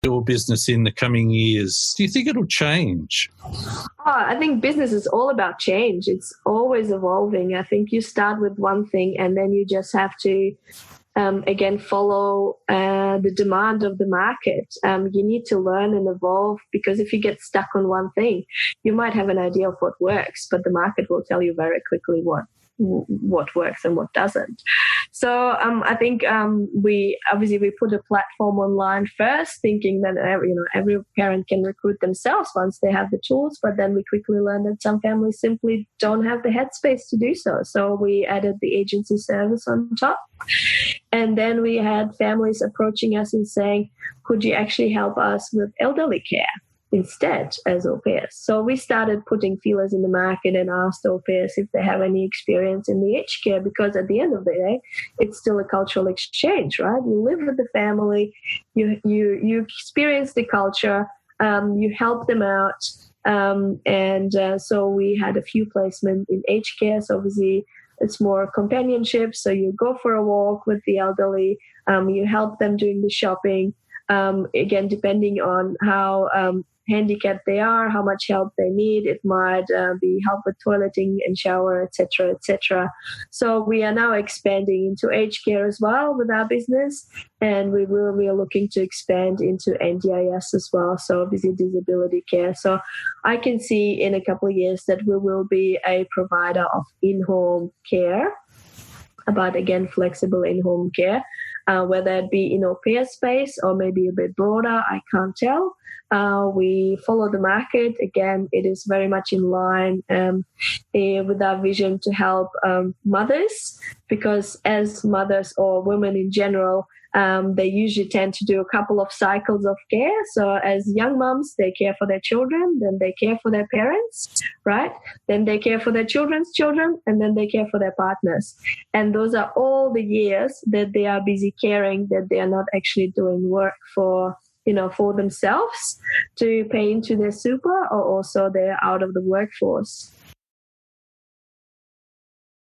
your business in the coming years? Do you think it'll change? I think business is all about change. It's always evolving. I think you start with one thing and then you just have to, again, follow the demand of the market. You need to learn and evolve, because if you get stuck on one thing, you might have an idea of what works, but the market will tell you very quickly what works and what doesn't. So I think we put a platform online first, thinking that every parent can recruit themselves once they have the tools. But then we quickly learned that some families simply don't have the headspace to do so. So we added the agency service on top. And then we had families approaching us and saying, could you actually help us with elderly care instead as au pairs? So we started putting feelers in the market and asked au pairs if they have any experience in the aged care, because at the end of the day, it's still a cultural exchange, right? You live with the family, you experience the culture, you help them out. So we had a few placements in aged care. So obviously it's more companionship. So you go for a walk with the elderly, you help them doing the shopping. Again, depending on how handicapped they are, how much help they need, it might be help with toileting and shower, etc., etc. So we are now expanding into aged care as well with our business, and we are looking to expand into NDIS as well. So obviously disability care. So I can see in a couple of years that we will be a provider of in-home care, but again, flexible in-home care. Whether it be in au pair space or maybe a bit broader, I can't tell. We follow the market. Again, it is very much in line with our vision to help mothers, because as mothers or women in general, they usually tend to do a couple of cycles of care. So as young moms, they care for their children, then they care for their parents, right? Then they care for their children's children, and then they care for their partners. And those are all the years that they are busy caring, that they are not actually doing work for themselves to pay into their super, or also they're out of the workforce.